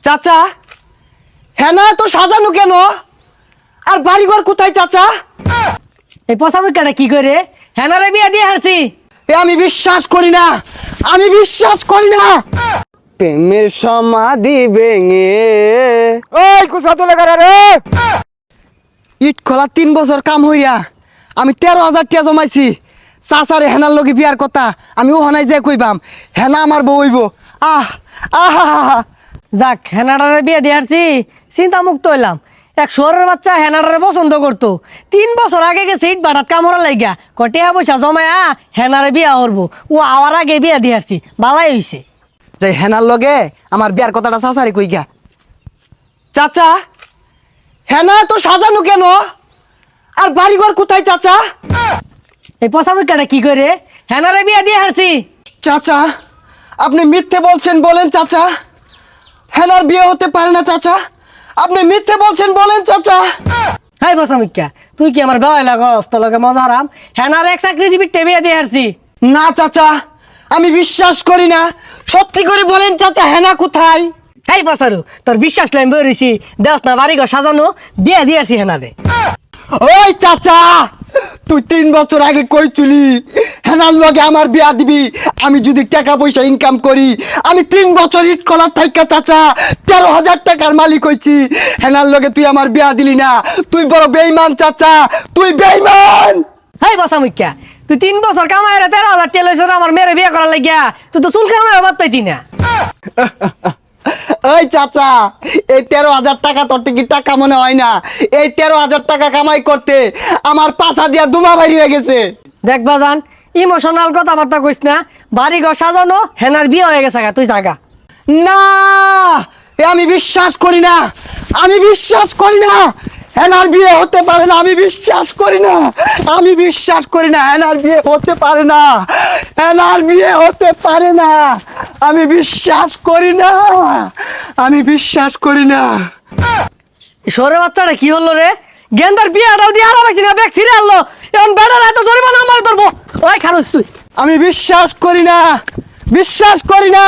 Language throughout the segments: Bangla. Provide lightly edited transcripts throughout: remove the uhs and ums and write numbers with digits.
চাচা হেনা তো সাজানো কেন? আর বাড়িঘর কোথায় চাচা? এই পচামুখাটা কি করে হেনারে বিয়া দিয়ে হারছি? আমি বিশ্বাস করি না, আমি বিশ্বাস করি না। প্রেমের সমাধি ভেঙে ওই কুসা তো লেখা রে ইট খোলা 3 বছর কাম হইয়া আমি 13,000 টাকা জমাইছি। চাচারে হেনার লগে বিয়ার কথা আমি ওখানায় যাই কইবাম, হেনা আমার বউ হইব। আহ আহা যাক হেনাডারে বিয়া দিয়ে হারছি, চিন্তা মুক্ত হইলাম। এক শহরের বাচ্চা হেনাডারে পছন্দ করতো, 3 বছর আগে গেছে ইট বাটাত কামড়া লাইগা কটিয়া পয়সা জমায়া হেনারে বিয়া করবো। ও আওয়ার আগে বিয়া দিয়ে হারছি, বালাই হইছে। যে হেনার লগে আমার বিয়ার কথাটা চাচারে কইগা। চাচা হেনা তো সাজানো কেন? আর বাড়িঘর কোথায় চাচা? এই পচামুখাটা কি করে হেনারে বিয়া দিয়ে হারছি? চাচা আপনি মিথ্যে বলছেন, বলেন চাচা। হেনার বিয়ে হতে পারে না চাচা, আপনি মিথ্যে বলছেন, বলেন চাচা। হাই পচামুখা, তুই কি আমার গায়ে লাগস? তোর লগে মজা হারাম। হেনার এক চাকরিজীবী বিয়া দিয়ে হারছি। না চাচা আমি বিশ্বাস করি না, সত্যি করে বলেন চাচা হেনা কোথায়? এই পাসারু, তোর বিশ্বাস লাইন বেরিয়েছি, দেখ না বাড়ি ঘর সাজানো, বিয়া দিয়ে আসি হেনারে। ওই চাচা তুই 3 বছর আগে কইছিলি হেনার লগে আমার বিয়া দিবি, আমি যদি টাকা পয়সা ইনকাম করি। আমি 3 বছর ইট কলার থাইকা চাচা 13,000 টাকার মালিক হইছি। হেনার লগে তুই আমার বিয়া দিলি না, তুই বড় বেঈমান চাচা, তুই বেঈমান। হাই পচামুখা, তুই 3 বছর কামাই 13,000 টাকা লইছ আমার মেয়ের বিয়া করার লাগিয়া, তুই তো চুল কামাই বাদ পাইতি না। ওই চাচা এই 13,000 টাকা তোর কি টাকা মনে হয় না? এই 13,000 টাকা কামাই করতে আমার পাছা দিয়া দুমা বাইরে হয়ে গেছে। দেখবা জান, ইমোশনাল কথাবার্তা কইস না। বাড়ি ঘর সাজানো, হেনার বিয়ে হয়ে গেছে, তুই জাগা। না এ আমি বিশ্বাস করি না, আমি বিশ্বাস করি না। হেনার বিয়ে হতে পারে না, আমি বিশ্বাস করি না, আমি বিশ্বাস করি না। হেনার বিয়ে হতে পারে না, হেনার বিয়ে হতে পারে না, আমি বিশ্বাস করি না, আমি বিশ্বাস করি না। সরে বাচ্চাটা কি হলো রে? গেন্দার বিয়াটাও দিয়ে হারা পাইছি না, ব্যাগ ফিরে আনলো। এখন বেটার এত জরিমানা আমার ধরবো। ওই খারুস তুই। আমি বিশ্বাস করি না, বিশ্বাস করি না।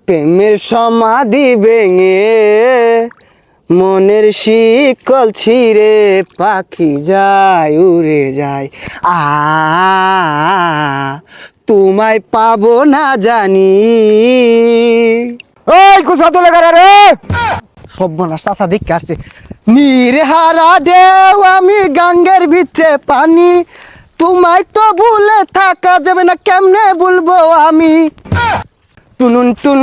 প্রেমের সমাধি ভেঙে মনের শিকল ছিঁড়ে পাখি যায় উড়ে যায়। তোমায় পাবো না জানি। ওই কুসা তো লেখা রে সর্বনাশ চাচা দেখে আসছে। নির্হারা ঢেউ আমি গাঙ্গের ভিতরে পানি, তোমায় তো ভুলে থাকা যাবে না, কেমনে বলবো আমি। টুনুন টুন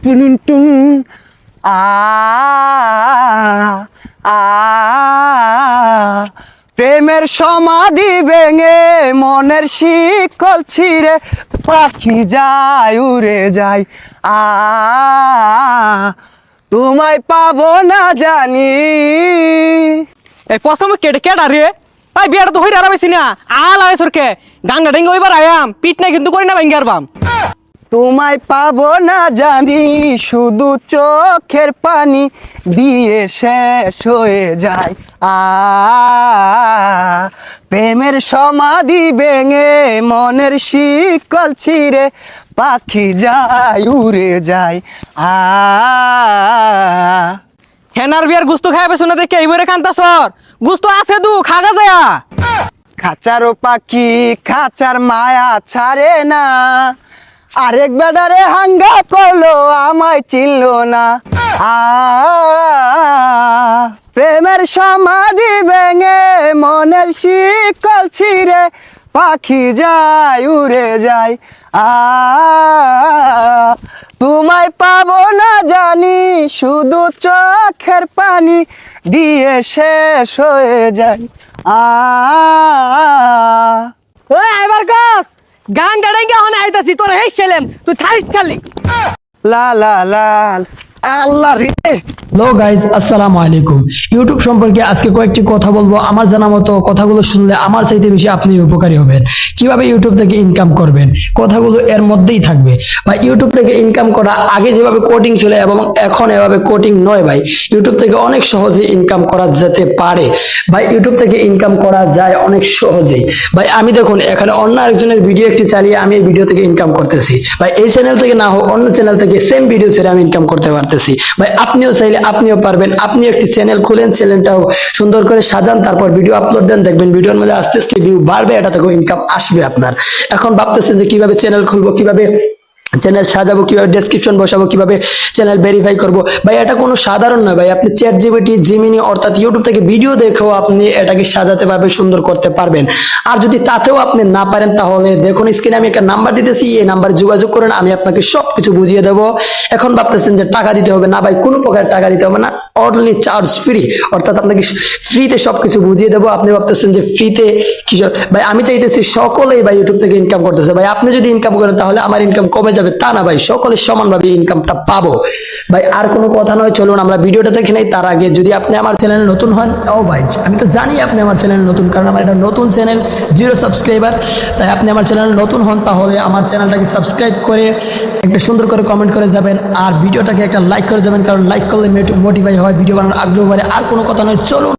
টুনুন টুন প্রেমের সমাধি ভেঙে মনের শিকল ছিঁড়ে পাখি যায় উড়ে যায়। তোমায় পাবো না জানি। এই পছন্দ কেটে কেডা রে? ভাই বিয়াটা তো হইরা আরামাইছি না, আল আয় সরকে গাঙ্গা ডেঙ্গা ওইবার আয়াম পিট না কিন্তু করি না ভাঙ্গার বাম। তোমায় পাবো না জানি, শুধু চোখের পানি দিয়ে শেষ হয়ে যায়। প্রেমের সমাধি ভেঙে মনের শিকল ছিঁড়ে পাখি যায় উড়ে যায়। হেনার বিয়ার গুস্ত খাই পেছো না দেখে এইবারে কান্তা সর গুস্ত আছে দু খাগা যায়া। খাঁচারও পাখি খাঁচার মায়া ছাড়ে না, আরেক বেডারে হাঙ্গা করলো আমায় চিনল না। প্রেমের সমাধি ভেঙে মনের শিকল ছিঁড়ে পাখি যায় উড়ে যায়। তোমায় পাবো না জানি, শুধু চোখের পানি দিয়ে শেষ হয়ে যায়। ওই আইবার কস গাঙ্গা ডেঙ্গা হনে আইতাছি, তোর হেই ছেলেম তুই থাইস খালি। লা লা লা আল্লাহ রে হ্যালো গাইজ, আসসালামু আলাইকুম। ইউটিউব সম্পর্কে আজকে কয়েকটি কথা বলবো। আমার জানা মতো কথাগুলো শুনলে আমার চাইতে বেশি আপনি উপকারী হবেন। কিভাবে ইউটিউব থেকে ইনকাম করবেন, কথাগুলো এর মধ্যেই থাকবে। ভাই, ইউটিউব থেকে ইনকাম করা আগে যেভাবে কোডিং ছিল এবং এখন এভাবে কোডিং নয় ভাই। ইউটিউব থেকে অনেক সহজে ইনকাম করা যেতে পারে ভাই। ইউটিউব থেকে ইনকাম করা যায় অনেক সহজেই ভাই। আমি দেখুন এখানে অন্য আরেকজনের ভিডিও একটি চালিয়ে আমি এই ভিডিও থেকে ইনকাম করতেছি ভাই। এই চ্যানেল থেকে না হোক অন্য চ্যানেল থেকে সেম ভিডিও ছেড়ে আমি ইনকাম করতে পারতেছি ভাই। আপনিও চাইলে আপনিও পারবেন। আপনি একটি চ্যানেল খুলেন, চ্যানেলটাও সুন্দর করে সাজান, তারপর ভিডিও আপলোড দেন, দেখবেন ভিডিওর মধ্যে আস্তে আস্তে ভিউ বাড়বে, এটা থেকেও ইনকাম আসবে আপনার। এখন ভাবতেছেন যে কিভাবে চ্যানেল খুলবো, কিভাবে চ্যানেল সাজাবো, কিভাবে ডেসক্রিপশন বসাবো, কিভাবে চ্যানেল ভেরিফাই করবো ভাই। এটা কোনো সাধারণ নয় ভাই। আপনি চ্যাট জিপিটি, জিমিনি অর্থাৎ ইউটিউব থেকে ভিডিও দেখেও আপনি এটাকে সাজাতে পারবেন, সুন্দর করতে পারবেন। আর যদি তাতেও আপনি না পারেন তাহলে দেখুন স্ক্রিনে আমি একটা নাম্বার দিতেছি, এই নাম্বারে যোগাযোগ করেন, আমি আপনাকে সবকিছু বুঝিয়ে দেবো। এখন ভাবতেছেন যে টাকা দিতে হবে, না ভাই, কোনো প্রকার টাকা দিতে হবে না, অনলি চার্জ ফ্রি, অর্থাৎ আপনাকে ফ্রিতে সবকিছু বুঝিয়ে দেবো। আপনি ভাবতেছেন যে ফ্রিতে কি ভাই, আমি চাইতেছি সকলেই ভাই ইউটিউব থেকে ইনকাম করতেছে ভাই। আপনি যদি ইনকাম করেন তাহলে আমার ইনকাম কমে যাবে তা না ভাই, সকলে সমানভাবে ইনকামটা পাবো ভাই। আর কোনো কথা নয়, চলুন আমরা ভিডিওটা দেখে নেই। তার আগে যদি আপনি আমার চ্যানেলে নতুন হন, ও ভাই আমি তো জানি আপনি আমার চ্যানেলে নতুন, কারণ আমার এটা নতুন চ্যানেল, 0 সাবস্ক্রাইবার। তাই আপনি আমার চ্যানেলে নতুন হন তাহলে আমার চ্যানেলটাকে সাবস্ক্রাইব করে একটা সুন্দর করে কমেন্ট করে যাবেন, আর ভিডিওটাকে একটা লাইক করে যাবেন, কারণ লাইক করলে মোটিফাই হয়, ভিডিও বানানোর আগ্রহ বাড়ে। আর কোনো কথা নয়, চলুন